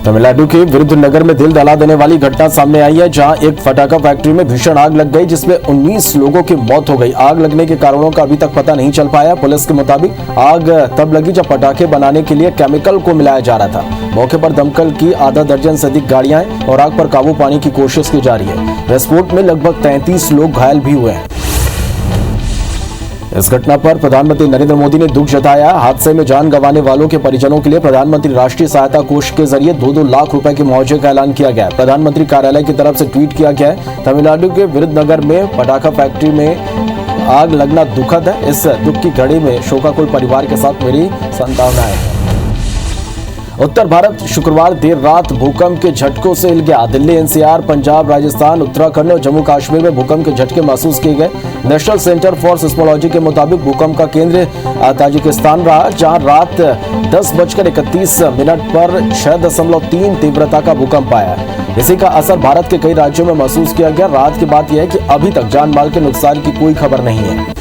तमिलनाडु के विरुद्धनगर में दिल दहला देने वाली घटना सामने आई है, जहां एक पटाखा फैक्ट्री में भीषण आग लग गई, जिसमें 19 लोगों की मौत हो गई। आग लगने के कारणों का अभी तक पता नहीं चल पाया। पुलिस के मुताबिक आग तब लगी जब पटाखे बनाने के लिए केमिकल को मिलाया जा रहा था। मौके पर दमकल की आधा दर्जन से अधिक गाड़ियां हैं और आग पर काबू पाने की कोशिश की जा रही है। विस्फोट में लगभग 33 लोग घायल भी हुए हैं। इस घटना पर प्रधानमंत्री नरेंद्र मोदी ने दुख जताया। हादसे में जान गंवाने वालों के परिजनों के लिए प्रधानमंत्री राष्ट्रीय सहायता कोष के जरिए 2-2 लाख रुपए के मुआवजे का ऐलान किया गया है। प्रधानमंत्री कार्यालय की तरफ से ट्वीट किया गया है। तमिलनाडु के विरुद्धनगर में पटाखा फैक्ट्री में आग लगना दुखद है। इस दुख की घड़ी में शोकाकुल परिवार के साथ मेरी संतावनाएं हैं। उत्तर भारत शुक्रवार देर रात भूकंप के झटकों से हिल गया। दिल्ली, एनसीआर, पंजाब, राजस्थान, उत्तराखंड और जम्मू कश्मीर में भूकंप के झटके महसूस किए गए। नेशनल सेंटर फॉर सिस्मोलॉजी के मुताबिक भूकंप का केंद्र ताजिकिस्तान रहा, जहां रात 10:31 पर 6.3 तीव्रता का भूकंप आया। इसी का असर भारत के कई राज्यों में महसूस किया गया। रात की बात यह है कि अभी तक जान माल के नुकसान की कोई खबर नहीं है।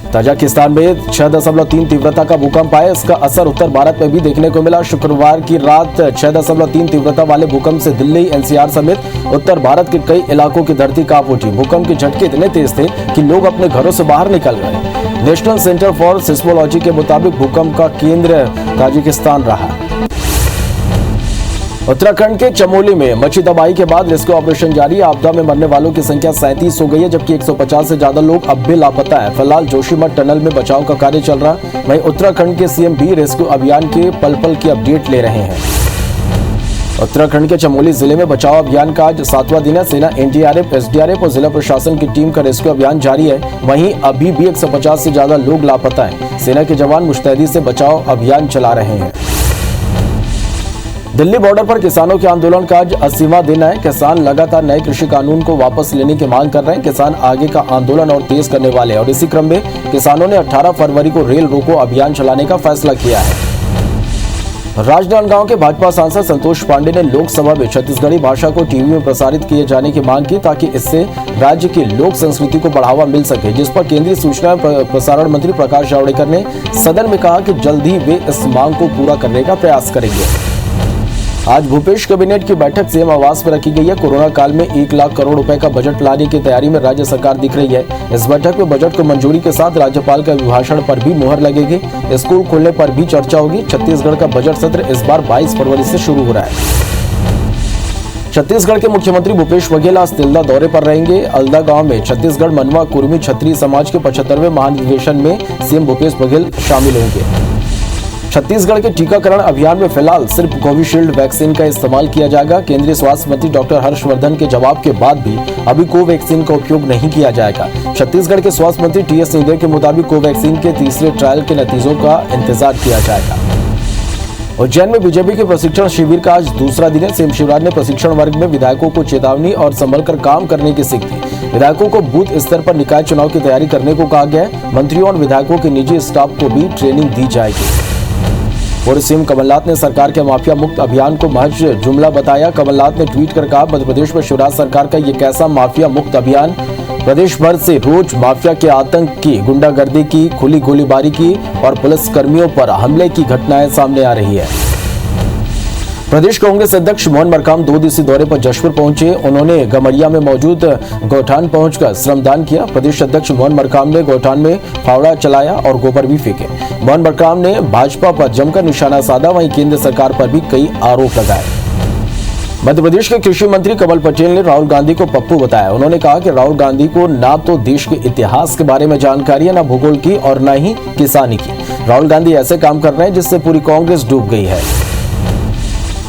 ताजिकिस्तान में 6.3 तीव्रता का भूकंप आया। इसका असर उत्तर भारत में भी देखने को मिला। शुक्रवार की रात 6.3 तीव्रता वाले भूकंप से दिल्ली, एनसीआर समेत उत्तर भारत के कई इलाकों की धरती कांप उठी। भूकंप के झटके इतने तेज थे कि लोग अपने घरों से बाहर निकल गए। नेशनल सेंटर फॉर सिस्मोलॉजी के मुताबिक भूकंप का केंद्र ताजिकिस्तान रहा। उत्तराखंड के चमोली में मची तबाही के बाद रेस्क्यू ऑपरेशन जारी है। आपदा में मरने वालों की संख्या 37 हो गई है, जबकि 150 से ज्यादा लोग अब भी लापता हैं। फिलहाल जोशीमठ टनल में बचाव का कार्य चल रहा है। वहीं उत्तराखंड के सीएम भी रेस्क्यू अभियान के पल पल की अपडेट ले रहे हैं। उत्तराखंड के चमोली जिले में बचाव अभियान का आज 7वां दिन है। सेना, एनडीआरएफ, एसडीआरएफ और जिला प्रशासन की टीम का रेस्क्यू अभियान जारी है। वहीं अभी भी 150 से ज्यादा लोग लापता हैं। सेना के जवान मुस्तैदी से बचाव अभियान चला रहे हैं। दिल्ली बॉर्डर पर किसानों के आंदोलन का आज 80वां दिन है। किसान लगातार नए कृषि कानून को वापस लेने की मांग कर रहे हैं। किसान आगे का आंदोलन और तेज करने वाले हैं और इसी क्रम में किसानों ने 18 फरवरी को रेल रोको अभियान चलाने का फैसला किया है। राजनांदगांव के भाजपा सांसद संतोष पांडे ने लोकसभा में छत्तीसगढ़ी भाषा को टीवी में प्रसारित किए जाने की मांग की, ताकि इससे राज्य की लोक संस्कृति को बढ़ावा मिल सके, जिस पर केंद्रीय सूचना एवं प्रसारण मंत्री प्रकाश जावड़ेकर ने सदन में कहा कि जल्द ही वे इस मांग को पूरा करने का प्रयास करेंगे। आज भूपेश कैबिनेट की बैठक सीएम आवास में रखी गई है। कोरोना काल में 1 लाख करोड़ रुपए का बजट लाने की तैयारी में राज्य सरकार दिख रही है। इस बैठक में बजट को मंजूरी के साथ राज्यपाल के अभिभाषण पर भी मुहर लगेगी। स्कूल खोलने पर भी चर्चा होगी। छत्तीसगढ़ का बजट सत्र इस बार 22 फरवरी से शुरू हो रहा है। छत्तीसगढ़ के मुख्यमंत्री भूपेश बघेल आज तिल्दा दौरे पर रहेंगे। अलदा गांव में छत्तीसगढ़ मनवा कुर्मी क्षत्रिय समाज के 75वें महाधिवेशन में सीएम भूपेश बघेल शामिल होंगे। छत्तीसगढ़ के टीकाकरण अभियान में फिलहाल सिर्फ कोविशील्ड वैक्सीन का इस्तेमाल किया जाएगा। केंद्रीय स्वास्थ्य मंत्री डॉक्टर हर्षवर्धन के जवाब के बाद भी अभी कोवैक्सीन का उपयोग नहीं किया जाएगा। छत्तीसगढ़ के स्वास्थ्य मंत्री टीएस सिंहदेव के मुताबिक कोवैक्सीन के तीसरे ट्रायल के नतीजों का इंतजार किया जाएगा। उज्जैन में बीजेपी के प्रशिक्षण शिविर का आज दूसरा दिन है। सीएम शिवराज ने प्रशिक्षण वर्ग में विधायकों को चेतावनी और संभल कर काम करने की सीख दी। विधायकों को बूथ स्तर पर निकाय चुनाव की तैयारी करने को कहा गया है। मंत्रियों और विधायकों के निजी स्टाफ को भी ट्रेनिंग दी जाएगी। पूर्व सीएम कमलनाथ ने सरकार के माफिया मुक्त अभियान को महज जुमला बताया। कमलनाथ ने ट्वीट कर कहा, मध्य प्रदेश में शिवराज सरकार का ये कैसा माफिया मुक्त अभियान। प्रदेश भर से रोज माफिया के आतंक की, गुंडागर्दी की, खुली गोलीबारी की और पुलिस कर्मियों पर हमले की घटनाएं सामने आ रही है। प्रदेश कांग्रेस अध्यक्ष मोहन मरकाम 2 दिवसीय दौरे पर जशपुर पहुंचे। उन्होंने गमरिया में मौजूद गौठान पहुंचकर श्रमदान किया। प्रदेश अध्यक्ष मोहन मरकाम ने गौठान में फावड़ा चलाया और गोबर भी फेंके। मोहन मरकाम ने भाजपा पर जमकर निशाना साधा, वहीं केंद्र सरकार पर भी कई आरोप लगाए। मध्य प्रदेश के कृषि मंत्री कमल पटेल ने राहुल गांधी को पप्पू बताया। उन्होंने कहा कि राहुल गांधी को ना तो देश के इतिहास के बारे में जानकारी है, ना भूगोल की और न ही किसानी की। राहुल गांधी ऐसे काम कर रहे हैं जिससे पूरी कांग्रेस डूब गई है।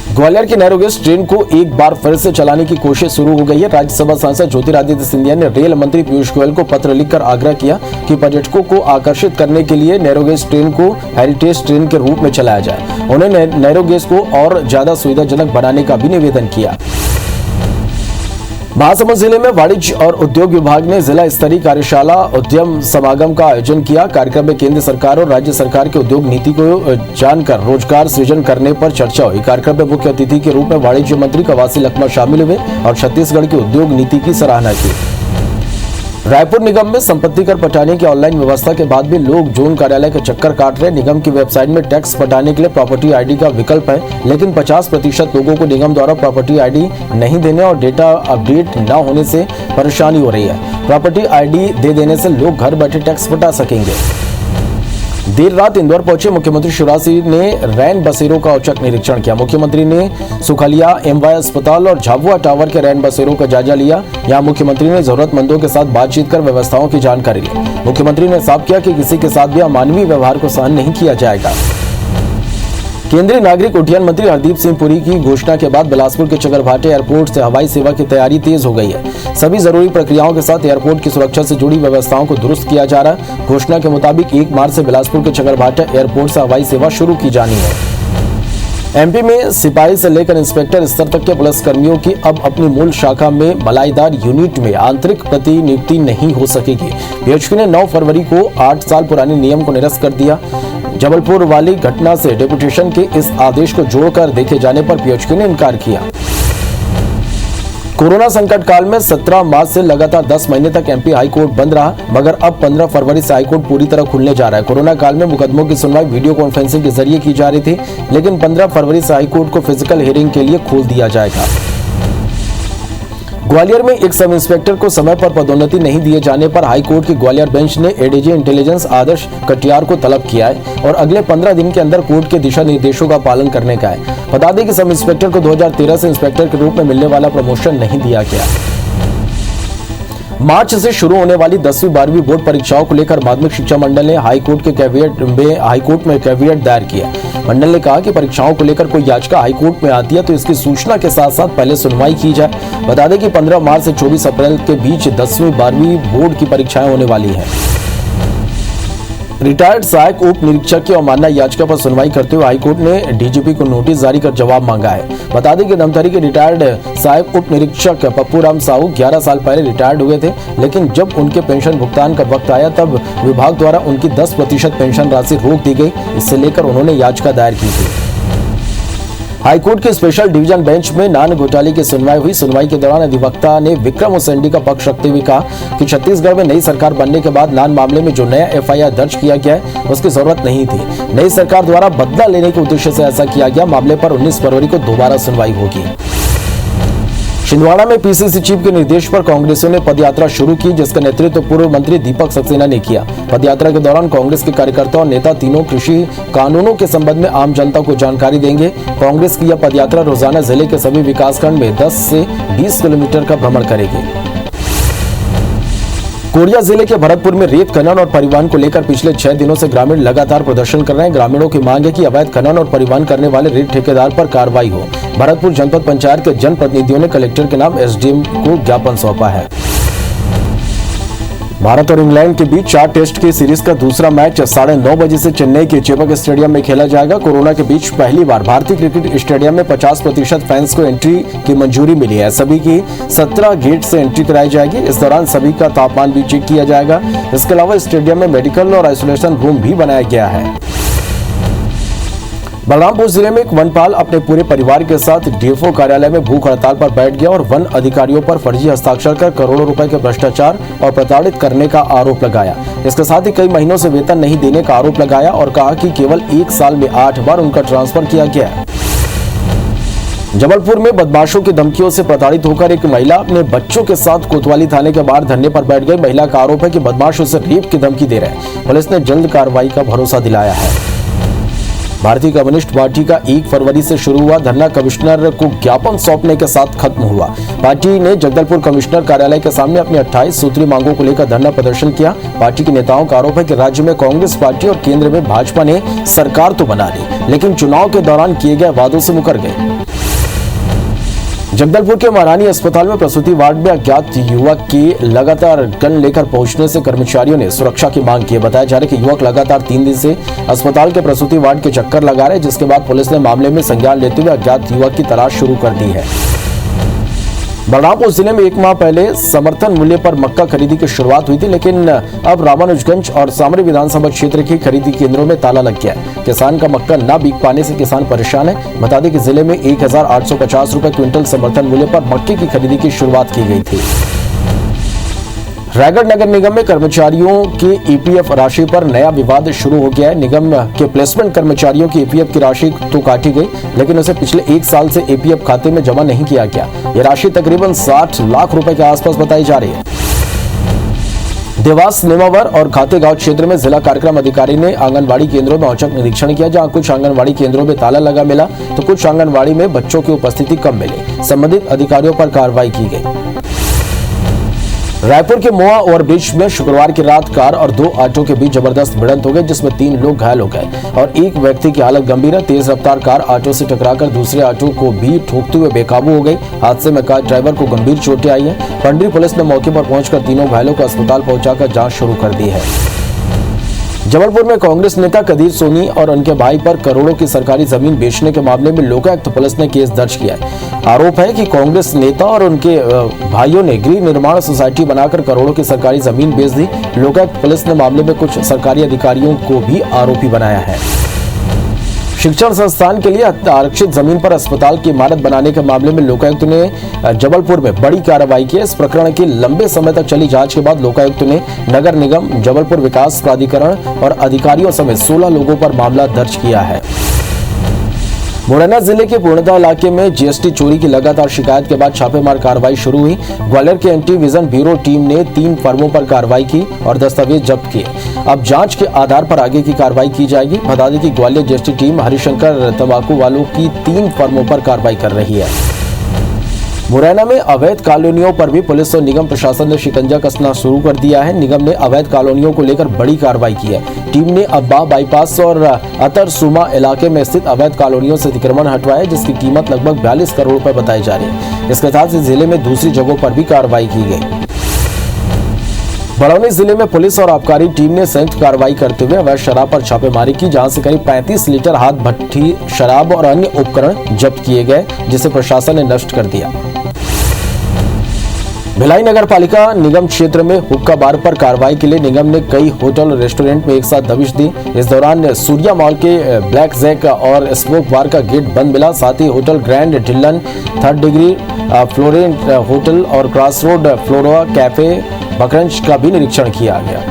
ग्वालियर की नैरोगेज ट्रेन को एक बार फिर से चलाने की कोशिश शुरू हो गई है। राज्यसभा सांसद ज्योतिरादित्य सिंधिया ने रेल मंत्री पीयूष गोयल को पत्र लिखकर आग्रह किया कि पर्यटकों को आकर्षित करने के लिए नैरोगेज ट्रेन को हेरिटेज ट्रेन के रूप में चलाया जाए। उन्होंने नैरोगेज को और ज्यादा सुविधाजनक बनाने का भी निवेदन किया। महासमुंद जिले में वाणिज्य और उद्योग विभाग ने जिला स्तरीय कार्यशाला उद्यम समागम का आयोजन किया। कार्यक्रम में केंद्र सरकार और राज्य सरकार के उद्योग नीति को जानकर रोजगार सृजन करने पर चर्चा हुई। कार्यक्रम में मुख्य अतिथि के रूप में वाणिज्य मंत्री कवासी लखमा शामिल हुए और छत्तीसगढ़ की उद्योग नीति की सराहना की। रायपुर निगम में संपत्ति कर पटाने की ऑनलाइन व्यवस्था के बाद भी लोग जोन कार्यालय के चक्कर काट रहे। निगम की वेबसाइट में टैक्स पटाने के लिए प्रॉपर्टी आईडी का विकल्प है, लेकिन 50% लोगों को निगम द्वारा प्रॉपर्टी आईडी नहीं देने और डेटा अपडेट न होने से परेशानी हो रही है। प्रॉपर्टी आईडी दे देने से लोग घर बैठे टैक्स पटा सकेंगे। देर रात इंदौर पहुंचे मुख्यमंत्री शिवराज सिंह ने रैन बसेरों का औचक निरीक्षण किया। मुख्यमंत्री ने सुखलिया, एमवाय अस्पताल और झाबुआ टावर के रैन बसेरों का जायजा लिया। यहां मुख्यमंत्री ने जरूरतमंदों के साथ बातचीत कर व्यवस्थाओं की जानकारी ली। मुख्यमंत्री ने साफ किया कि किसी के साथ भी अमानवीय व्यवहार को सहन नहीं किया जाएगा। केंद्रीय नागरिक उड्डयन मंत्री हरदीप सिंह पुरी की घोषणा के बाद बिलासपुर के चकरभाटे एयरपोर्ट से हवाई सेवा की तैयारी तेज हो गई है। सभी जरूरी प्रक्रियाओं के साथ एयरपोर्ट की सुरक्षा से जुड़ी व्यवस्थाओं को दुरुस्त किया जा रहा है। घोषणा के मुताबिक 1 मार्च से बिलासपुर के चकरभाटे एयरपोर्ट से हवाई सेवा शुरू की जानी है। एमपी में सिपाही से लेकर इंस्पेक्टर स्तर तक के पुलिस कर्मियों की अब अपनी मूल शाखा में बलाईदार यूनिट में आंतरिक प्रतिनियुक्ति नहीं हो सकेगी। पीएचक्यू ने 9 फरवरी को 8 साल पुराने नियम को निरस्त कर दिया। जबलपुर वाली घटना से डेपुटेशन के इस आदेश को जोड़कर देखे जाने पर पीएचक्यू ने इनकार किया। कोरोना संकट काल में 17 मार्च से लगातार 10 महीने तक एमपी हाईकोर्ट बंद रहा, मगर अब 15 फरवरी से हाईकोर्ट पूरी तरह खुलने जा रहा है। कोरोना काल में मुकदमों की सुनवाई वीडियो कॉन्फ्रेंसिंग के जरिए की जा रही थी, लेकिन 15 फरवरी से हाईकोर्ट को फिजिकल हियरिंग के लिए खोल दिया जाएगा। ग्वालियर में एक सब इंस्पेक्टर को समय पर पदोन्नति नहीं दिए जाने पर हाईकोर्ट की ग्वालियर बेंच ने एडीजी इंटेलिजेंस आदर्श कटियार को तलब किया है और अगले 15 दिन के अंदर कोर्ट के दिशा निर्देशों का पालन करने का है। बता दें कि सब इंस्पेक्टर को 2013 से इंस्पेक्टर के रूप में मिलने वाला प्रमोशन नहीं दिया गया। मार्च से शुरू होने वाली 10वीं 12वीं बोर्ड परीक्षाओं को लेकर माध्यमिक शिक्षा मंडल ने हाईकोर्ट में कैविएट दायर किया। मंडल ने कहा कि परीक्षाओं को लेकर कोई याचिका हाईकोर्ट में आती है तो इसकी सूचना के साथ साथ पहले सुनवाई की जाए। बता दें कि 15 मार्च से 24 अप्रैल के बीच 10वीं 12वीं बोर्ड की परीक्षाएं होने वाली हैं। रिटायर्ड सहायक उप निरीक्षक की अवमानना याचिका पर सुनवाई करते हुए हाईकोर्ट ने डीजीपी को नोटिस जारी कर जवाब मांगा है। बता दें कि धमतरी के रिटायर्ड सहायक उप निरीक्षक पप्पू राम साहू 11 साल पहले रिटायर्ड हुए थे, लेकिन जब उनके पेंशन भुगतान का वक्त आया तब विभाग द्वारा उनकी 10% पेंशन राशि रोक दी गई। इससे लेकर उन्होंने याचिका दायर की थी। हाईकोर्ट के स्पेशल डिवीजन बेंच में नान घोटाले की सुनवाई हुई। सुनवाई के दौरान अधिवक्ता ने विक्रम उसेंडी का पक्ष रखते हुए कहा कि छत्तीसगढ़ में नई सरकार बनने के बाद नान मामले में जो नया एफआईआर दर्ज किया गया है उसकी जरूरत नहीं थी। नई सरकार द्वारा बदला लेने के उद्देश्य से ऐसा किया गया। मामले पर 19 फरवरी को दोबारा सुनवाई होगी। छिंदवाड़ा में पीसीसी चीफ के निर्देश पर कांग्रेसियों ने पदयात्रा शुरू की, जिसका नेतृत्व पूर्व मंत्री दीपक सक्सेना ने किया। पदयात्रा के दौरान कांग्रेस के कार्यकर्ता और नेता तीनों कृषि कानूनों के संबंध में आम जनता को जानकारी देंगे। कांग्रेस की यह पदयात्रा रोजाना जिले के सभी विकासखंड में 10 से 20 किलोमीटर का भ्रमण करेगी। कोरिया जिले के भरतपुर में रेत खनन और परिवहन को लेकर पिछले 6 दिनों से ग्रामीण लगातार प्रदर्शन कर रहे हैं। ग्रामीणों की मांग है कि अवैध खनन और परिवहन करने वाले रेत ठेकेदार पर कार्रवाई हो। भरतपुर जनपद पंचायत के जनप्रतिनिधियों ने कलेक्टर के नाम एसडीएम को ज्ञापन सौंपा है। भारत और इंग्लैंड के बीच 4 टेस्ट की सीरीज का दूसरा मैच 9:30 बजे से चेन्नई के चेपक स्टेडियम में खेला जाएगा। कोरोना के बीच पहली बार भारतीय क्रिकेट स्टेडियम में 50% फैंस को एंट्री की मंजूरी मिली है। सभी की 17 गेट से एंट्री कराई जाएगी। इस दौरान सभी का तापमान भी चेक किया जाएगा। इसके अलावा स्टेडियम में मेडिकल और आइसोलेशन रूम भी बनाया गया है। बलरामपुर जिले में एक वनपाल अपने पूरे परिवार के साथ डीएफओ कार्यालय में भूख हड़ताल पर बैठ गया और वन अधिकारियों पर फर्जी हस्ताक्षर कर करोड़ों रुपए के भ्रष्टाचार और प्रताड़ित करने का आरोप लगाया। इसके साथ ही कई महीनों से वेतन नहीं देने का आरोप लगाया और कहा कि केवल 1 साल में 8 बार उनका ट्रांसफर किया गया। जबलपुर में बदमाशों की धमकियों से प्रताड़ित होकर एक महिला अपने बच्चों के साथ कोतवाली थाने के बाहर धरने पर बैठ गई। महिला का आरोप है कि बदमाश उसे रेप की धमकी दे रहे हैं। पुलिस ने जल्द कार्रवाई का भरोसा दिलाया है। भारतीय कम्युनिस्ट पार्टी का 1 फरवरी से शुरू हुआ धरना कमिश्नर को ज्ञापन सौंपने के साथ खत्म हुआ। पार्टी ने जगदलपुर कमिश्नर कार्यालय के सामने अपनी 28 सूत्री मांगों को लेकर धरना प्रदर्शन किया। पार्टी के नेताओं का आरोप है कि राज्य में कांग्रेस पार्टी और केंद्र में भाजपा ने सरकार तो बना ली, लेकिन चुनाव के दौरान किए गए वादों से मुकर गए। जगदलपुर के महारानी अस्पताल में प्रसूति वार्ड में अज्ञात युवक के लगातार गन लेकर पहुंचने से कर्मचारियों ने सुरक्षा की मांग की। बताया जा रहा है कि युवक लगातार 3 दिन से अस्पताल के प्रसूति वार्ड के चक्कर लगा रहे, जिसके बाद पुलिस ने मामले में संज्ञान लेते हुए अज्ञात युवक की तलाश शुरू कर दी है। बलरामपुर जिले में 1 माह पहले समर्थन मूल्य पर मक्का खरीदी की शुरुआत हुई थी, लेकिन अब रामानुजगंज और सामरी विधानसभा क्षेत्र के खरीदी केंद्रों में ताला लग गया है। किसान का मक्का न बिक पाने से किसान परेशान है। बता दें कि जिले में 1850 रुपए क्विंटल समर्थन मूल्य पर मक्के की खरीदी की शुरुआत की गई थी। रायगढ़ नगर निगम में कर्मचारियों की ईपीएफ राशि पर नया विवाद शुरू हो गया है। निगम के प्लेसमेंट कर्मचारियों की ईपीएफ की राशि तो काटी गई, लेकिन उसे पिछले 1 साल से ईपीएफ खाते में जमा नहीं किया गया। यह राशि तकरीबन 60 लाख रुपए के आसपास बताई जा रही है। देवास, नेमावर और खातेगांव क्षेत्र में जिला कार्यक्रम अधिकारी ने आंगनबाड़ी केंद्रों में औचक निरीक्षण किया, जहां कुछ आंगनबाड़ी केंद्रों में ताला लगा मिला तो कुछ आंगनबाड़ी में बच्चों की उपस्थिति कम मिली। संबंधित अधिकारियों पर कार्रवाई की गई। रायपुर के मोआ ओवरब्रिज में शुक्रवार की रात कार और 2 ऑटो के बीच जबरदस्त भिड़ंत हो गई, जिसमें 3 लोग घायल हो गए और एक व्यक्ति की हालत गंभीर है। तेज रफ्तार कार ऑटो से टकराकर दूसरे ऑटो को भी ठोकते हुए बेकाबू हो गई। हादसे में कार ड्राइवर को गंभीर चोटें आई हैं। पंडरी पुलिस ने मौके पर पहुंचकर तीनों घायलों को अस्पताल पहुंचाकर जांच शुरू कर दी है। जबलपुर में कांग्रेस नेता कदीर सोनी और उनके भाई पर करोड़ों की सरकारी जमीन बेचने के मामले में लोकायुक्त पुलिस ने केस दर्ज किया है। आरोप है कि कांग्रेस नेता और उनके भाइयों ने गृह निर्माण सोसाइटी बनाकर करोड़ों की सरकारी जमीन बेच दी। लोकायुक्त पुलिस ने मामले में कुछ सरकारी अधिकारियों को भी आरोपी बनाया है। शिक्षण संस्थान के लिए आरक्षित जमीन पर अस्पताल की इमारत बनाने के मामले में लोकायुक्त ने जबलपुर में बड़ी कार्रवाई की। इस प्रकरण की लंबे समय तक चली जांच के बाद लोकायुक्त ने नगर निगम, जबलपुर विकास प्राधिकरण और अधिकारियों समेत 16 लोगों पर मामला दर्ज किया है। मुरैना जिले के पूर्णिया इलाके में जीएसटी चोरी की लगातार शिकायत के बाद छापेमार कार्रवाई शुरू हुई। ग्वालियर के एंटी विजन ब्यूरो टीम ने 3 फर्मों पर कार्रवाई की और दस्तावेज जब्त किए। अब जांच के आधार पर आगे की कार्रवाई की जाएगी। बता दें कि ग्वालियर जीएसटी टीम हरिशंकर तंबाकू वालों की 3 फर्मों पर कार्रवाई कर रही है। मुरैना में अवैध कॉलोनियों पर भी पुलिस और निगम प्रशासन ने शिकंजा कसना शुरू कर दिया है। निगम ने अवैध कॉलोनियों को लेकर बड़ी कार्रवाई की है। टीम ने अब्बा बाईपास और अतर सुमा इलाके में स्थित अवैध कॉलोनियों से अतिक्रमण हटवाया, जिसकी कीमत लगभग 42 करोड़ रुपए बताई जा रही है। इसके साथ ही जिले में दूसरी जगहों पर भी कार्रवाई की गई। बड़ौनी जिले में पुलिस और आबकारी टीम ने संयुक्त कार्रवाई करते हुए अवैध शराब पर छापेमारी की, जहां से करीब 35 लीटर हाथ भट्टी शराब और अन्य उपकरण जब्त किए गए, जिसे प्रशासन ने नष्ट कर दिया। भिलाई नगर पालिका निगम क्षेत्र में हुक्का बार पर कार्रवाई के लिए निगम ने कई होटल और रेस्टोरेंट में एक साथ दबिश दी। इस दौरान सूर्या मॉल के ब्लैक जैक और स्मोक बार का गेट बंद मिला। साथ ही hotel Grand Dhillon, 3rd degree, Florent hotel और क्रॉस रोड फ्लोरा कैफे बकरंज का भी निरीक्षण किया गया।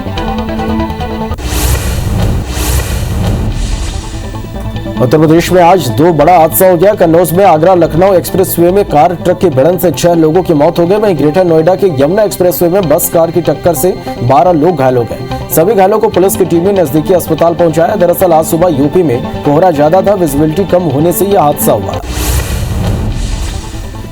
उत्तर प्रदेश में आज 2 बड़ा हादसा हो गया। कन्नौज में आगरा लखनऊ एक्सप्रेसवे में कार ट्रक की भिड़ंत से 6 लोगों की मौत हो गई। वहीं ग्रेटर नोएडा के यमुना एक्सप्रेसवे में बस कार की टक्कर से 12 लोग घायल हो गए। सभी घायलों को पुलिस की टीम ने नजदीकी अस्पताल पहुंचाया। दरअसल आज सुबह यूपी में कोहरा ज्यादा था, विजिबिलिटी कम होने से यह हादसा हुआ।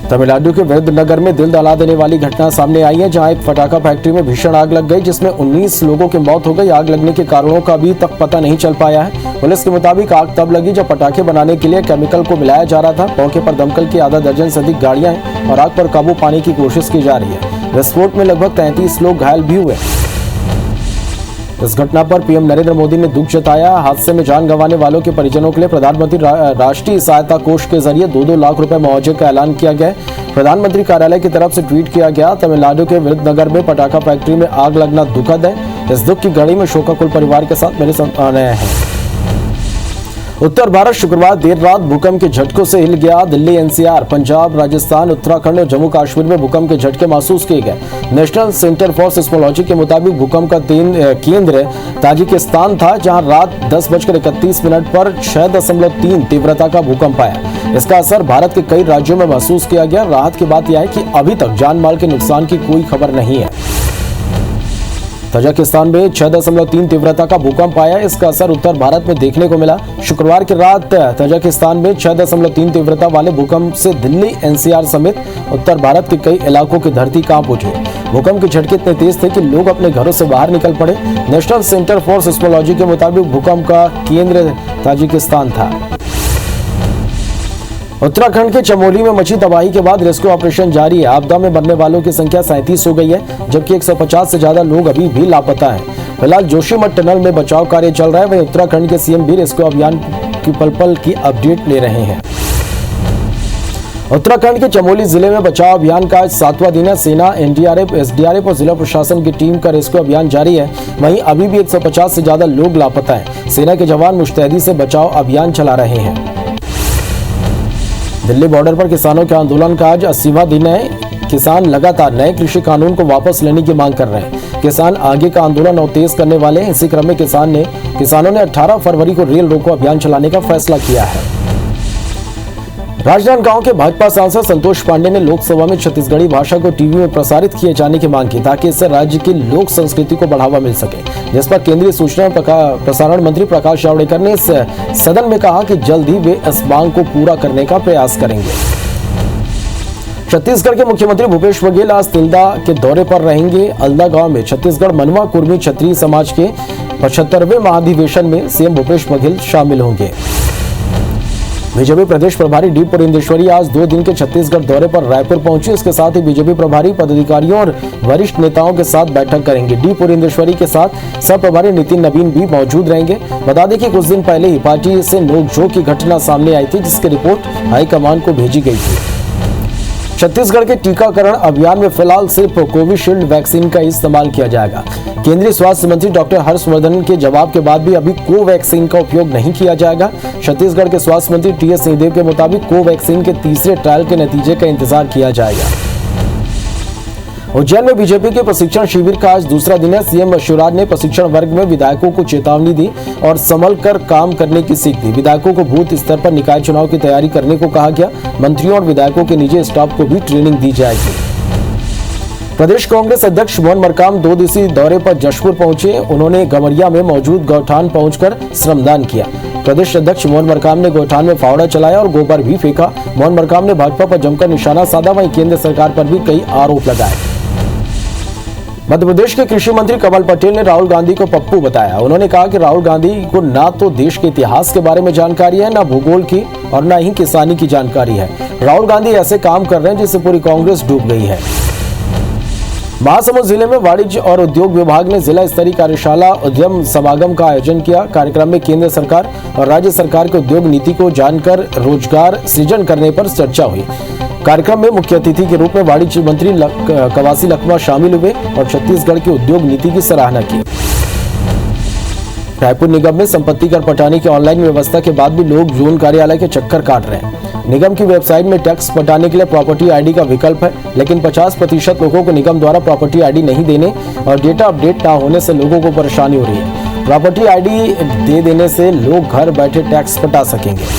तमिलनाडु के विरुद्धनगर में दिल दहला देने वाली घटना सामने आई है, जहां एक पटाखा फैक्ट्री में भीषण आग लग गई, जिसमें 19 लोगों की मौत हो गई। आग लगने के कारणों का अभी तक पता नहीं चल पाया है। पुलिस के मुताबिक आग तब लगी जब पटाखे बनाने के लिए केमिकल को मिलाया जा रहा था। मौके पर दमकल की आधा दर्जन से अधिक गाड़ियां हैं और आग पर काबू पाने की कोशिश की जा रही है। विस्फोट में लगभग 33 लोग घायल भी हुए। इस घटना पर पीएम नरेंद्र मोदी ने दुख जताया। हादसे में जान गंवाने वालों के परिजनों के लिए प्रधानमंत्री राष्ट्रीय सहायता कोष के जरिए 2-2 लाख रुपए मुआवजे का ऐलान किया गया। प्रधानमंत्री कार्यालय की तरफ से ट्वीट किया गया। तमिलनाडु के विरुद्धनगर में पटाखा फैक्ट्री में आग लगना दुखद है। इस दुख की घड़ी में शोकाकुल परिवार के साथ मेरे सामने हैं। उत्तर भारत शुक्रवार देर रात भूकंप के झटकों से हिल गया। दिल्ली, एनसीआर, पंजाब, राजस्थान, उत्तराखंड और जम्मू कश्मीर में भूकंप के झटके महसूस किए गए। नेशनल सेंटर फॉर सिस्मोलॉजी के मुताबिक भूकंप का केंद्र ताजिकिस्तान था, जहां रात 10:31 पर 6.3 तीव्रता का भूकंप आया। इसका असर भारत के कई राज्यों में महसूस किया गया। राहत की बात यह है कि अभी तक जान माल के नुकसान की कोई खबर नहीं है। तजाकिस्तान में 6.3 तीव्रता का भूकंप आया। इसका असर उत्तर भारत में देखने को मिला। शुक्रवार की रात तजाकिस्तान में 6.3 तीव्रता वाले भूकंप से दिल्ली, एनसीआर समेत उत्तर भारत के कई इलाकों की धरती कांप उठी। भूकंप के झटके इतने तेज थे कि लोग अपने घरों से बाहर निकल पड़े। नेशनल सेंटर फॉर सिस्मोलॉजी के मुताबिक भूकंप का केंद्र ताजिकिस्तान था। उत्तराखंड के चमोली में मची तबाही के बाद रेस्क्यू ऑपरेशन जारी है। आपदा में मरने वालों की संख्या 37 हो गई है, जबकि 150 से ज्यादा लोग अभी भी लापता हैं। फिलहाल जोशीमठ टनल में बचाव कार्य चल रहा है। वहीं उत्तराखंड के सीएम भी रेस्क्यू अभियान की पल-पल की अपडेट ले रहे हैं। उत्तराखंड के चमोली जिले में बचाव अभियान का 7वां दिन है। सेना, एनडीआरएफ, एसडीआरएफ और जिला प्रशासन की टीम का रेस्क्यू अभियान जारी है। वहीं अभी भी 150 से ज्यादा लोग लापता हैं। सेना के जवान मुस्तैदी से बचाव अभियान चला रहे हैं। दिल्ली बॉर्डर पर किसानों के आंदोलन का आज 80वां दिन है। किसान लगातार नए कृषि कानून को वापस लेने की मांग कर रहे हैं। किसान आगे का आंदोलन और तेज करने वाले हैं। इसी क्रम में किसानों ने 18 फरवरी को रेल रोको अभियान चलाने का फैसला किया है। राजनांदगांव के भाजपा सांसद संतोष पांडे ने लोकसभा में छत्तीसगढ़ी भाषा को टीवी में प्रसारित किए जाने की मांग की, ताकि इससे राज्य की लोक संस्कृति को बढ़ावा मिल सके, जिस पर केंद्रीय सूचना और प्रसारण मंत्री प्रकाश जावड़ेकर ने इस सदन में कहा कि जल्द ही वे इस मांग को पूरा करने का प्रयास करेंगे। छत्तीसगढ़ के मुख्यमंत्री भूपेश बघेल आज तिल्दा के दौरे पर रहेंगे। अलदा गांव में छत्तीसगढ़ मनवा कुर्मी क्षत्रिय समाज के 75वें महाधिवेशन में सीएम भूपेश बघेल शामिल होंगे। बीजेपी प्रदेश प्रभारी डी पुरेंदेश्वरी आज 2 दिन के छत्तीसगढ़ दौरे पर रायपुर पहुंची। इसके साथ ही बीजेपी प्रभारी पदाधिकारियों और वरिष्ठ नेताओं के साथ बैठक करेंगे। डी पुरेंदेश्वरी के साथ सह प्रभारी नितिन नवीन भी मौजूद रहेंगे। बता दें कि कुछ दिन पहले ही पार्टी से नोकझोंक की घटना सामने आई थी, जिसकी रिपोर्ट हाईकमान को भेजी गई थी। छत्तीसगढ़ के टीकाकरण अभियान में फिलहाल सिर्फ कोविशील्ड वैक्सीन का इस्तेमाल किया जाएगा। केंद्रीय स्वास्थ्य मंत्री डॉक्टर हर्षवर्धन के जवाब के बाद भी अभी कोवैक्सीन का उपयोग नहीं किया जाएगा। छत्तीसगढ़ के स्वास्थ्य मंत्री टीएस सिंहदेव के मुताबिक कोवैक्सीन के तीसरे ट्रायल के नतीजे का इंतजार किया जाएगा। उज्जैन में बीजेपी के प्रशिक्षण शिविर का आज दूसरा दिन है। सीएम शिवराज ने प्रशिक्षण वर्ग में विधायकों को चेतावनी दी और संभल कर काम करने की सीख दी। विधायकों को बूथ स्तर पर निकाय चुनाव की तैयारी करने को कहा गया। मंत्रियों और विधायकों के निजी स्टाफ को भी ट्रेनिंग दी जाएगी। प्रदेश कांग्रेस अध्यक्ष मोहन मरकाम 2 दिवसीय दौरे पर जशपुर पहुंचे। उन्होंने गमरिया में मौजूद गौठान पहुंचकर श्रमदान किया। प्रदेश अध्यक्ष मोहन मरकाम ने गौठान में फावड़ा चलाया और गोबर भी फेंका। मोहन मरकाम ने भाजपा पर जमकर निशाना साधा, वहीं केंद्र सरकार पर भी कई आरोप लगाए। मध्य प्रदेश के कृषि मंत्री कमल पटेल ने राहुल गांधी को पप्पू बताया। उन्होंने कहा कि राहुल गांधी को ना तो देश के इतिहास के बारे में जानकारी है, ना भूगोल की और ना ही किसानी की जानकारी है। राहुल गांधी ऐसे काम कर रहे हैं जिससे पूरी कांग्रेस डूब गई है। महासमुंद जिले में वाणिज्य और उद्योग विभाग ने जिला स्तरीय कार्यशाला उद्यम समागम का आयोजन किया। कार्यक्रम में केंद्र सरकार और राज्य सरकार के उद्योग नीति को जानकर रोजगार सृजन करने पर चर्चा हुई। कार्यक्रम में मुख्य अतिथि के रूप में वाणिज्य मंत्री कवासी लखमा शामिल हुए और छत्तीसगढ़ की उद्योग नीति की सराहना की। रायपुर निगम में संपत्ति कर पटाने की ऑनलाइन व्यवस्था के बाद भी लोग जोन कार्यालय के चक्कर काट रहे हैं। निगम की वेबसाइट में टैक्स पटाने के लिए प्रॉपर्टी आईडी का विकल्प है, लेकिन 50% लोगों को निगम द्वारा प्रॉपर्टी आईडी नहीं देने और डेटा अपडेट ना होने से लोगों को परेशानी हो रही है। प्रॉपर्टी आईडी दे देने से लोग घर बैठे टैक्स पटा सकेंगे।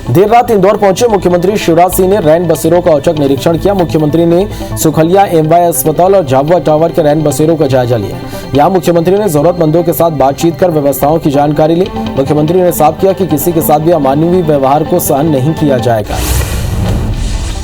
देर रात इंदौर पहुंचे मुख्यमंत्री शिवराज सिंह ने रैन बसेरों का औचक निरीक्षण किया। मुख्यमंत्री ने सुखलिया एमवाई अस्पताल और झाबुआ टावर के रैन बसेरों का जायजा लिया। यहां मुख्यमंत्री ने जरूरतमंदों के साथ बातचीत कर व्यवस्थाओं की जानकारी ली। मुख्यमंत्री ने साफ किया कि किसी के साथ भी अमानवीय व्यवहार को सहन नहीं किया जाएगा।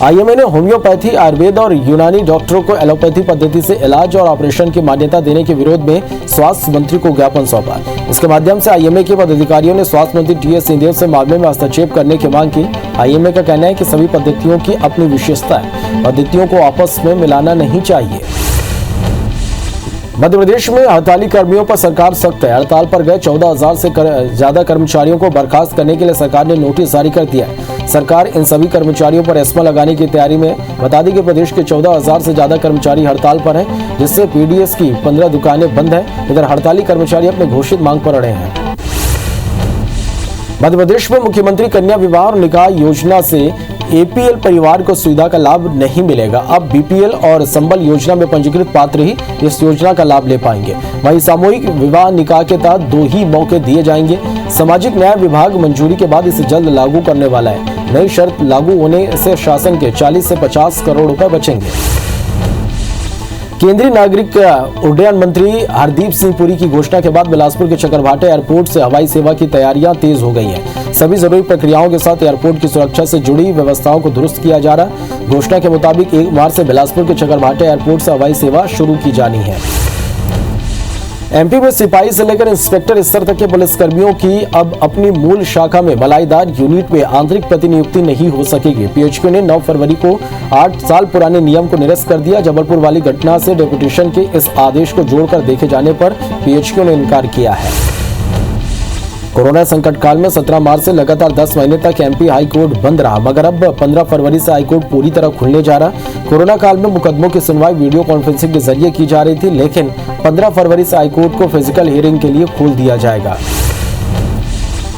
आईएमए ने होम्योपैथी, आयुर्वेद और यूनानी डॉक्टरों को एलोपैथी पद्धति से इलाज और ऑपरेशन की मान्यता देने के विरोध में स्वास्थ्य मंत्री को ज्ञापन सौंपा। इसके माध्यम से आईएमए के पदाधिकारियों ने स्वास्थ्य मंत्री टीएस सिंहदेव से मामले में हस्तक्षेप करने की मांग की। आईएमए का कहना है कि सभी पद्धतियों की अपनी विशेषता है, पद्धतियों को आपस में मिलाना नहीं चाहिए। मध्य प्रदेश में हड़ताली कर्मियों पर सरकार सख्त है। हड़ताल पर गए 14,000 से ज्यादा कर्मचारियों को बर्खास्त करने के लिए सरकार ने नोटिस जारी कर दिया है। सरकार इन सभी कर्मचारियों पर एस्मा लगाने की तैयारी में। बता दें कि प्रदेश के 14,000 से ज्यादा कर्मचारी हड़ताल पर हैं, जिससे पीडीएस की 15 दुकानें बंद हैं। इधर हड़ताली कर्मचारी अपने घोषित मांग पर अड़े हैं। मध्य प्रदेश में मुख्यमंत्री कन्या विवाह और निकाह योजना से एपीएल परिवार को सुविधा का लाभ नहीं मिलेगा। अब बीपीएल और संबल योजना में पंजीकृत पात्र ही इस योजना का लाभ ले पाएंगे। वहीं सामूहिक विवाह निकाह के तहत 2 ही मौके दिए जाएंगे। सामाजिक न्याय विभाग मंजूरी के बाद इसे जल्द लागू करने वाला है। नई शर्त लागू होने से शासन के 40 से 50 करोड़ रुपए बचेंगे। केंद्रीय नागरिक उड्डयन मंत्री हरदीप सिंह पुरी की घोषणा के बाद बिलासपुर के चकरभाटा एयरपोर्ट से हवाई सेवा की तैयारियां तेज हो गई हैं। सभी जरूरी प्रक्रियाओं के साथ एयरपोर्ट की सुरक्षा से जुड़ी व्यवस्थाओं को दुरुस्त किया जा रहा। घोषणा के मुताबिक 1 मार्च से बिलासपुर के चकरभाटा एयरपोर्ट से हवाई सेवा शुरू की जानी है। एमपी में सिपाही से लेकर इंस्पेक्टर स्तर तक के पुलिसकर्मियों की अब अपनी मूल शाखा में मलाईदार यूनिट में आंतरिक प्रतिनियुक्ति नहीं हो सकेगी। पीएचक्यू ने 9 फरवरी को 8 साल पुराने नियम को निरस्त कर दिया। जबलपुर वाली घटना से डेपुटेशन के इस आदेश को जोड़कर देखे जाने पर पीएचक्यू ने इनकार किया है। कोरोना संकट काल में 17 मार्च से लगातार 10 महीने तक एमपी हाई कोर्ट बंद रहा, मगर अब 15 फरवरी से हाई कोर्ट पूरी तरह खुलने जा रहा। कोरोना काल में मुकदमों की सुनवाई वीडियो कॉन्फ्रेंसिंग के जरिए की जा रही थी, लेकिन 15 फरवरी से हाई कोर्ट को फिजिकल हियरिंग के लिए खोल दिया जाएगा।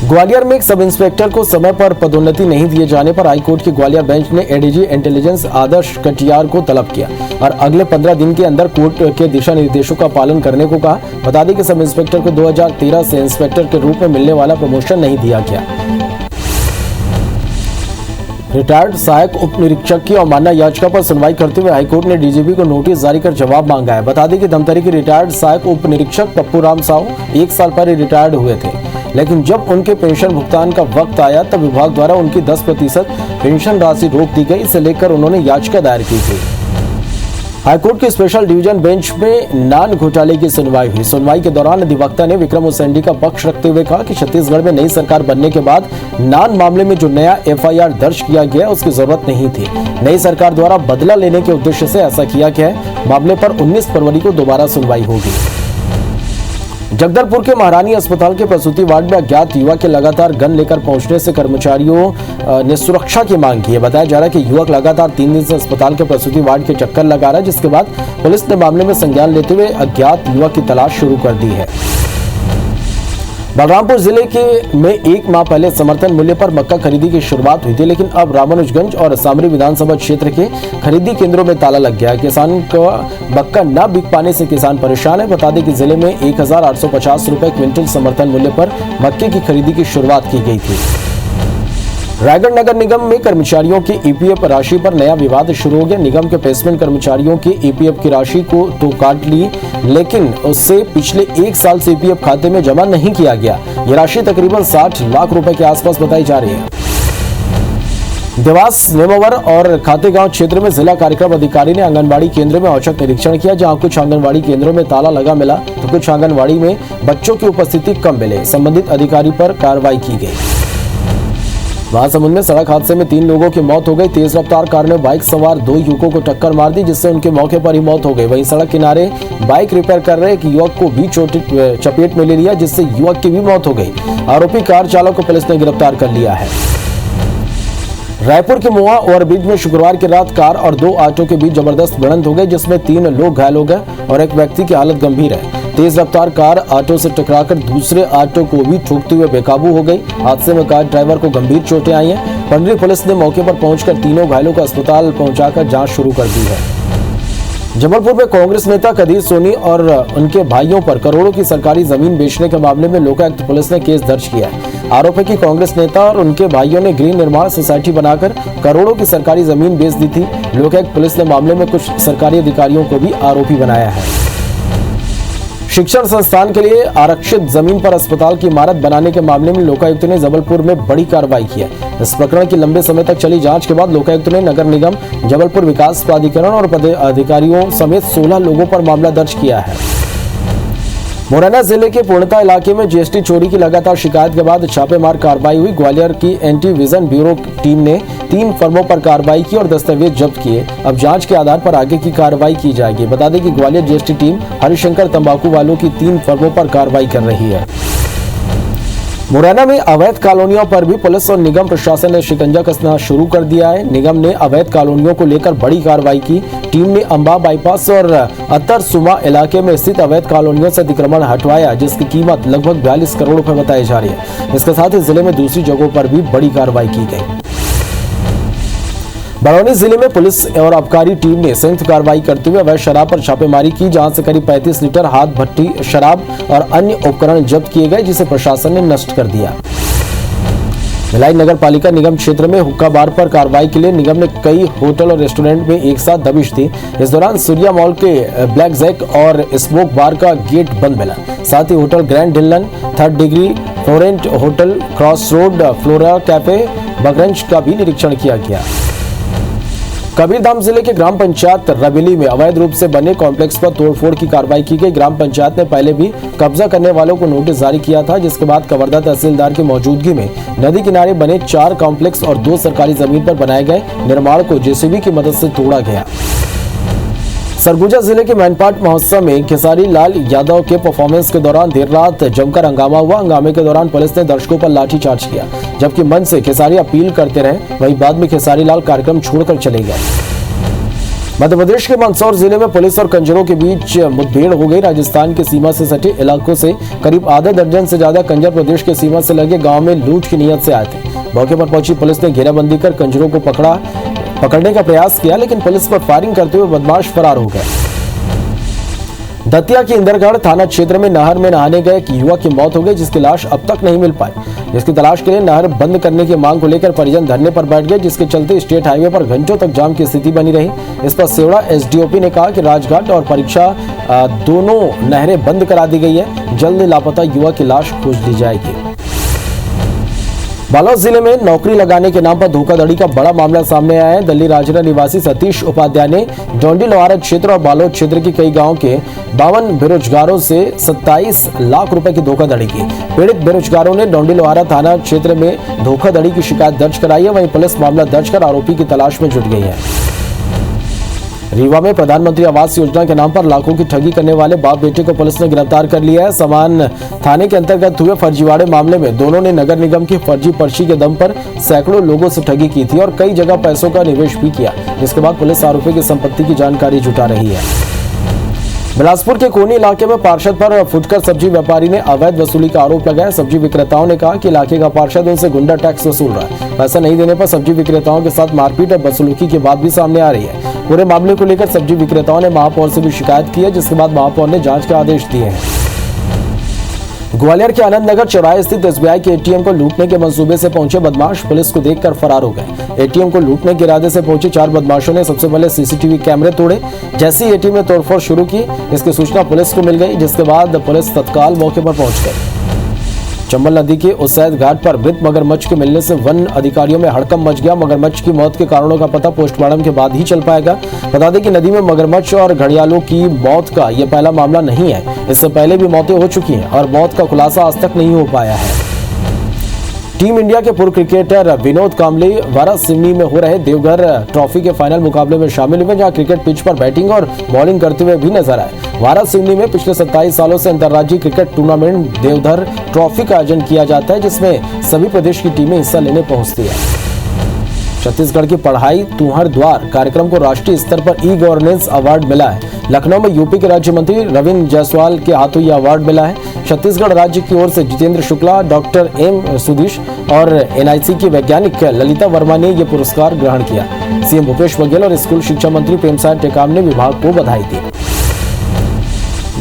ग्वालियर में एक सब इंस्पेक्टर को समय पर पदोन्नति नहीं दिए जाने पर हाईकोर्ट की ग्वालियर बेंच ने एडीजी इंटेलिजेंस आदर्श कटियार को तलब किया और अगले 15 दिन के अंदर कोर्ट के दिशा निर्देशों का पालन करने को कहा। बता दें कि सब इंस्पेक्टर को 2013 से इंस्पेक्टर के रूप में मिलने वाला प्रमोशन नहीं दिया गया। रिटायर्ड सहायक उप निरीक्षक की अवमानना याचिका पर सुनवाई करते हुए हाईकोर्ट ने डीजीपी को नोटिस जारी कर जवाब मांगा है। बता दें कि धमतरी के रिटायर्ड सहायक उप निरीक्षक पप्पू राम साहू 1 साल पहले रिटायर्ड हुए थे, लेकिन जब उनके पेंशन भुगतान का वक्त आया तब विभाग द्वारा उनकी 10% पेंशन राशि रोक दी गई। इसे लेकर उन्होंने याचिका दायर की थी। हाईकोर्ट के स्पेशल डिवीजन बेंच में नान घोटाले की सुनवाई हुई। सुनवाई के दौरान अधिवक्ता ने विक्रम उसेंडी का पक्ष रखते हुए कहा कि छत्तीसगढ़ में नई सरकार बनने के बाद नान मामले में जो नया एफआईआर दर्ज किया गया उसकी जरूरत नहीं थी। नई सरकार द्वारा बदला लेने के उद्देश्य से ऐसा किया गया है। मामले पर 19 फरवरी को दोबारा सुनवाई होगी। जगदलपुर के महारानी अस्पताल के प्रसूति वार्ड में अज्ञात युवक के लगातार गन लेकर पहुंचने से कर्मचारियों ने सुरक्षा की मांग की है। बताया जा रहा है कि युवक लगातार 3 दिन से अस्पताल के प्रसूति वार्ड के चक्कर लगा रहा है, जिसके बाद पुलिस ने मामले में संज्ञान लेते हुए अज्ञात युवक की तलाश शुरू कर दी है। बलरामपुर जिले में 1 माह पहले समर्थन मूल्य पर मक्का खरीदी की शुरुआत हुई थी, लेकिन अब रामानुजगंज और सामरी विधानसभा क्षेत्र के खरीदी केंद्रों में ताला लग गया। किसान का मक्का न बिक पाने से किसान परेशान है। बता दें कि जिले में 1850 रुपए क्विंटल समर्थन मूल्य पर मक्के की खरीदी की शुरुआत की गई थी। रायगढ़ नगर निगम में कर्मचारियों की ईपीएफ राशि पर नया विवाद शुरू हो गया। निगम के प्लेसमेंट कर्मचारियों की ईपीएफ की राशि को तो काट ली, लेकिन उससे पिछले 1 साल से ईपीएफ खाते में जमा नहीं किया गया। यह राशि तकरीबन 60 लाख रुपए के आसपास बताई जा रही है। देवास, नेमावर और खातेगांव क्षेत्र में जिला कार्यक्रम अधिकारी ने आंगनबाड़ी केंद्र में औचक निरीक्षण किया, जहां कुछ आंगनबाड़ी केंद्रों में ताला लगा मिला तो कुछ आंगनबाड़ी में बच्चों की उपस्थिति कम मिले। संबंधित अधिकारी पर कार्रवाई की गई। महासमुंद में सड़क हादसे में 3 लोगों की मौत हो गई। तेज रफ्तार कार ने बाइक सवार 2 युवकों को टक्कर मार दी, जिससे उनके मौके पर ही मौत हो गई। वहीं सड़क किनारे बाइक रिपेयर कर रहे एक युवक को भी चपेट में ले लिया, जिससे युवक की भी मौत हो गई। आरोपी कार चालक को पुलिस ने गिरफ्तार कर लिया है। रायपुर के मोआ ओवरब्रिज में शुक्रवार की रात कार और 2 ऑटो के बीच जबरदस्त भिड़ंत हो गई, जिसमें 3 लोग घायल हो गए और एक व्यक्ति की हालत गंभीर है। तेज रफ्तार कार ऑटो से टकराकर दूसरे ऑटो को भी ठोकते हुए बेकाबू हो गई। हादसे में कार ड्राइवर को गंभीर चोटें आई हैं। पंडरी पुलिस ने मौके पर पहुंचकर तीनों घायलों को अस्पताल पहुंचाकर जांच शुरू कर दी है। जबलपुर में कांग्रेस नेता कदीर सोनी और उनके भाइयों पर करोड़ों की सरकारी जमीन बेचने के मामले में लोकायुक्त पुलिस ने केस दर्ज किया है। आरोप है कि कांग्रेस नेता और उनके भाइयों ने गृह निर्माण सोसाइटी बनाकर करोड़ों की सरकारी जमीन बेच दी थी। लोकायुक्त पुलिस ने मामले में कुछ सरकारी अधिकारियों को भी आरोपी बनाया है। शिक्षण संस्थान के लिए आरक्षित जमीन पर अस्पताल की इमारत बनाने के मामले में लोकायुक्त ने जबलपुर में बड़ी कार्रवाई की है। इस प्रकरण की लंबे समय तक चली जांच के बाद लोकायुक्त ने नगर निगम जबलपुर विकास प्राधिकरण और अधिकारियों समेत 16 लोगों पर मामला दर्ज किया है। मुरैना जिले के पूर्णता इलाके में जीएसटी चोरी की लगातार शिकायत के बाद छापेमार कार्रवाई हुई। ग्वालियर की एंटी विजन ब्यूरो टीम ने 3 फर्मों पर कार्रवाई की और दस्तावेज जब्त किए। अब जांच के आधार पर आगे की कार्रवाई की जाएगी। बता दें कि ग्वालियर जीएसटी टीम हरिशंकर तंबाकू वालों की 3 फर्मों पर कार्रवाई कर रही है। मुरैना में अवैध कॉलोनियों पर भी पुलिस और निगम प्रशासन ने शिकंजा कसना शुरू कर दिया है। निगम ने अवैध कॉलोनियों को लेकर बड़ी कार्रवाई की। टीम ने अंबा बाईपास और अतर सुमा इलाके में स्थित अवैध कॉलोनियों से अतिक्रमण हटवाया, जिसकी कीमत लगभग 42 करोड़ रुपए बताई जा रही है। इसके साथ ही जिले में दूसरी जगहों पर भी बड़ी कार्रवाई की गई। बरौनी जिले में पुलिस और आबकारी टीम ने संयुक्त कार्रवाई करते हुए अवैध शराब पर छापेमारी की, जहां से करीब 35 लीटर हाथ भट्टी शराब और अन्य उपकरण जब्त किए गए, जिसे प्रशासन ने नष्ट कर दिया। भिलाई नगर पालिका निगम क्षेत्र में हुक्का बार पर कार्रवाई के लिए निगम ने कई होटल और रेस्टोरेंट में एक साथ दबिश दी। इस दौरान सूर्या मॉल के ब्लैक जैक और स्मोक बार का गेट बंद मिला। साथ ही होटल ग्रैंड हिलन, 3rd degree, Florent hotel, cross road, Flora cafe, बगरंज का भी निरीक्षण किया गया। कबीरधाम जिले के ग्राम पंचायत रबेली में अवैध रूप से बने कॉम्प्लेक्स पर तोड़फोड़ की कार्रवाई की गई। ग्राम पंचायत ने पहले भी कब्जा करने वालों को नोटिस जारी किया था, जिसके बाद कवर्धा तहसीलदार की मौजूदगी में नदी किनारे बने 4 कॉम्प्लेक्स और 2 सरकारी जमीन पर बनाए गए निर्माण को जेसीबी की मदद से तोड़ा गया। सरगुजा जिले के मैनपाट महोत्सव में खेसारी लाल यादव के परफॉर्मेंस के दौरान देर रात जमकर हंगामा हुआ। हंगामे के दौरान पुलिस ने दर्शकों पर लाठीचार्ज किया, जबकि मंच से खेसारी अपील करते रहे। वहीं बाद में खेसारी लाल कार्यक्रम छोड़कर चले गए। मध्य प्रदेश के मंदसौर जिले में पुलिस और कंजरों के बीच मुठभेड़ हो गई। राजस्थान की सीमा से सटे इलाकों से करीब आधा दर्जन से ज्यादा कंजर प्रदेश के सीमा से लगे गांव में लूट की नीयत से आए थे। मौके पर पहुंची पुलिस ने घेराबंदी कर कंजरों को पकड़ने का प्रयास किया, लेकिन पुलिस पर फायरिंग करते हुए बदमाश फरार हो गए। दतिया के इंदरगढ़ थाना क्षेत्र में नहर में नहाने गए एक युवक की मौत हो गई, जिसकी लाश अब तक नहीं मिल पाई। जिसकी तलाश के लिए नहर बंद करने की मांग को लेकर परिजन धरने पर बैठ गए, जिसके चलते स्टेट हाईवे पर घंटों तक जाम की स्थिति बनी रही। इस पर सेवड़ा एसडीओपी ने कहा कि राजघाट और परीक्षा दोनों नहरें बंद करा दी गई है। जल्द लापता युवक की लाश खोज ली जाएगी। बालोद जिले में नौकरी लगाने के नाम पर धोखाधड़ी का बड़ा मामला सामने आया है। दिल्ली राजरा निवासी सतीश उपाध्याय ने डोंडी लोहारा क्षेत्र और बालोद क्षेत्र के कई गांव के 52 बेरोजगारों से 27 लाख रुपए की धोखाधड़ी की। पीड़ित बेरोजगारों ने डोंडी लोहारा थाना क्षेत्र में धोखाधड़ी की शिकायत दर्ज कराई है। वहीं पुलिस मामला दर्ज कर आरोपी की तलाश में जुट गई है। रीवा में प्रधानमंत्री आवास योजना के नाम पर लाखों की ठगी करने वाले बाप बेटे को पुलिस ने गिरफ्तार कर लिया है। समान थाने के अंतर्गत हुए फर्जीवाड़े मामले में दोनों ने नगर निगम की फर्जी पर्ची के दम पर सैकड़ों लोगों से ठगी की थी और कई जगह पैसों का निवेश भी किया। जिसके बाद पुलिस आरोपी की संपत्ति की जानकारी जुटा रही है। बिलासपुर के कोनी इलाके में पार्षद पर फुटकर सब्जी व्यापारी ने अवैध वसूली का आरोप लगाया। सब्जी विक्रेताओं ने कहा कि इलाके का पार्षद उनसे गुंडा टैक्स वसूल रहा है। पैसा नहीं देने पर सब्जी विक्रेताओं के साथ मारपीट और बदसलूकी की बात भी सामने आ रही है। पूरे मामले को लेकर सब्जी विक्रेताओं ने महापौर से भी शिकायत की है, जिसके बाद महापौर ने जांच के आदेश दिए हैं। ग्वालियर के आनंद नगर चौराहे स्थित एसबीआई के एटीएम को लूटने के मंसूबे से पहुंचे बदमाश पुलिस को देखकर फरार हो गए। एटीएम को लूटने के इरादे से पहुंचे 4 बदमाशों ने सबसे पहले सीसीटीवी कैमरे तोड़े। जैसे ही एटीएम में तोड़फोड़ शुरू की, इसकी सूचना पुलिस को मिल गई, जिसके बाद पुलिस तत्काल मौके पर पहुंच गई। चंबल नदी के उसैद घाट पर मृत मगरमच्छ के मिलने से वन अधिकारियों में हड़कंप मच गया। मगरमच्छ की मौत के कारणों का पता पोस्टमार्टम के बाद ही चल पाएगा। बता दें कि नदी में मगरमच्छ और घड़ियालों की मौत का यह पहला मामला नहीं है। इससे पहले भी मौतें हो चुकी हैं और मौत का खुलासा आज तक नहीं हो पाया है। टीम इंडिया के पूर्व क्रिकेटर विनोद कांबले वारासिवनी में हो रहे देवघर ट्रॉफी के फाइनल मुकाबले में शामिल हुए, जहां क्रिकेट पिच पर बैटिंग और बॉलिंग करते हुए भी नजर आए। वारासिवनी में पिछले 27 सालों से अंतर्राज्यीय क्रिकेट टूर्नामेंट देवघर ट्रॉफी का आयोजन किया जाता है, जिसमें सभी प्रदेश की टीमें हिस्सा लेने पहुंचती है। छत्तीसगढ़ की पढ़ाई तुम्हार द्वार कार्यक्रम को राष्ट्रीय स्तर पर ई गवर्नेंस अवार्ड मिला है। लखनऊ में यूपी के राज्य मंत्री रविंद्र जायसवाल के हाथों यह अवार्ड मिला है। छत्तीसगढ़ राज्य की ओर से जितेंद्र शुक्ला, डॉक्टर एम सुधीश और एनआईसी की वैज्ञानिक ललिता वर्मा ने यह पुरस्कार ग्रहण किया। सीएम भूपेश बघेल और स्कूल शिक्षा मंत्री प्रेमसाय टेकाम ने विभाग को बधाई दी।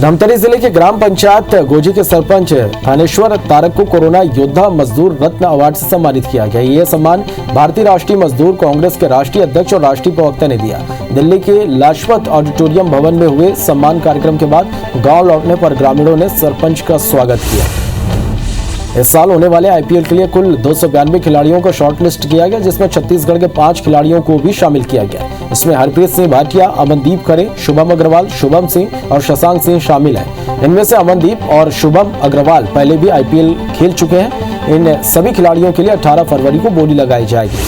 धमतरी जिले के ग्राम पंचायत गोजी के सरपंच थानेश्वर तारक को कोरोना योद्धा मजदूर रत्न अवार्ड से सम्मानित किया गया। यह सम्मान भारतीय राष्ट्रीय मजदूर कांग्रेस के राष्ट्रीय अध्यक्ष और राष्ट्रीय प्रवक्ता ने दिया। दिल्ली के लाजपत ऑडिटोरियम भवन में हुए सम्मान कार्यक्रम के बाद गांव लौटने पर ग्रामीणों ने सरपंच का स्वागत किया। इस साल होने वाले आईपीएल के लिए कुल 292 खिलाड़ियों को शॉर्टलिस्ट किया गया, जिसमें छत्तीसगढ़ के 5 खिलाड़ियों को भी शामिल किया गया। इसमें हरप्रीत सिंह भाटिया, अमनदीप खरे, शुभम अग्रवाल, शुभम सिंह और शशांक सिंह शामिल हैं। इनमें से अमनदीप और शुभम अग्रवाल पहले भी आईपीएल खेल चुके हैं। इन सभी खिलाड़ियों के लिए 18 फरवरी को बोली लगाई जाएगी।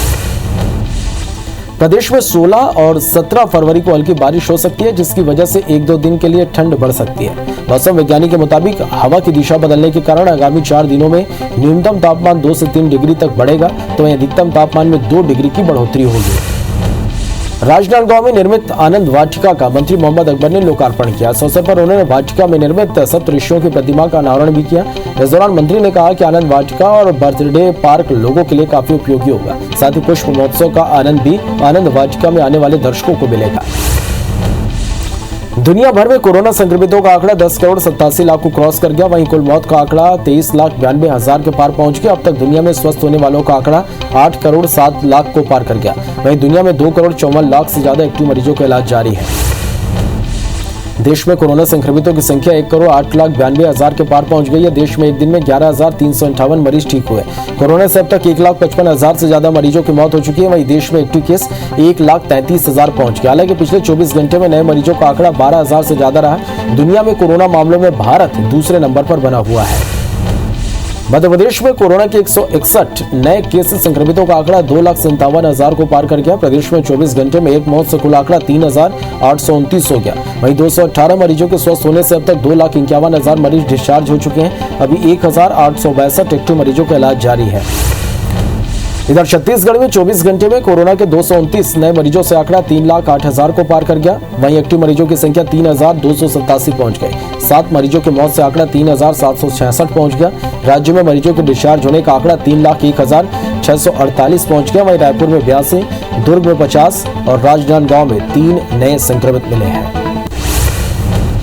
प्रदेश में 16 और 17 फरवरी को हल्की बारिश हो सकती है, जिसकी वजह से 1-2 दिन के लिए ठंड बढ़ सकती है। मौसम वैज्ञानिक के मुताबिक हवा की दिशा बदलने के कारण आगामी 4 दिनों में न्यूनतम तापमान 2 से 3 डिग्री तक बढ़ेगा, तो वहीं अधिकतम तापमान में 2 डिग्री की बढ़ोतरी होगी। राजनांदगांव में निर्मित आनंद वाटिका का मंत्री मोहम्मद अकबर ने लोकार्पण किया। इस अवसर पर उन्होंने वाटिका में निर्मित सप्त ऋषियों की प्रतिमा का अनावरण भी किया। इस दौरान मंत्री ने कहा कि आनंद वाटिका और बर्थडे पार्क लोगों के लिए काफी उपयोगी होगा। साथ ही पुष्प महोत्सव का आनंद भी आनंद वाटिका में आने वाले दर्शकों को मिलेगा। दुनिया भर में कोरोना संक्रमितों का आंकड़ा 10 करोड़ 87 लाख को क्रॉस कर गया। वहीं कुल मौत का आंकड़ा 23,92,000 के पार पहुंच गया। अब तक दुनिया में स्वस्थ होने वालों का आंकड़ा 8 करोड़ 7 लाख को पार कर गया। वहीं दुनिया में 2 करोड़ 54 लाख से ज्यादा एक्टिव मरीजों का इलाज जारी है। देश में कोरोना संक्रमितों की संख्या 1 करोड़ 8,92,000 के पार पहुंच गई है। देश में एक दिन में 11,358 मरीज ठीक हुए। कोरोना से अब तक 1,55,000 से ज्यादा मरीजों की मौत हो चुकी है। वहीं देश में एक्टिव केस 1,33,000 पहुंच गया। हालांकि पिछले 24 घंटे में नए मरीजों का आंकड़ा 12,000 से ज्यादा रहा। दुनिया में कोरोना मामलों में भारत दूसरे नंबर पर बना हुआ है। मध्य प्रदेश में कोरोना के 161 नए केस संक्रमितों का आंकड़ा 2,57,000 को पार कर गया। प्रदेश में 24 घंटे में एक मौत से कुल आंकड़ा 3,829 हो गया। वहीं 218 मरीजों के स्वस्थ होने से अब तक 2,51,000 मरीज डिस्चार्ज हो चुके हैं। अभी 1,862 एक्टिव मरीजों का इलाज जारी है। इधर छत्तीसगढ़ में 24 घंटे में कोरोना के 229 नए मरीजों से आंकड़ा 3,08,000 को पार कर गया। वहीं एक्टिव मरीजों की संख्या 3,287 पहुंच गई। 7 मरीजों की मौत से आंकड़ा 3,766 पहुंच गया। राज्य में मरीजों के डिस्चार्ज होने का आंकड़ा 3,01,648 पहुंच गया। वहीं रायपुर में 82, दुर्ग में 50 और राजनांदगांव में 3 नए संक्रमित मिले हैं।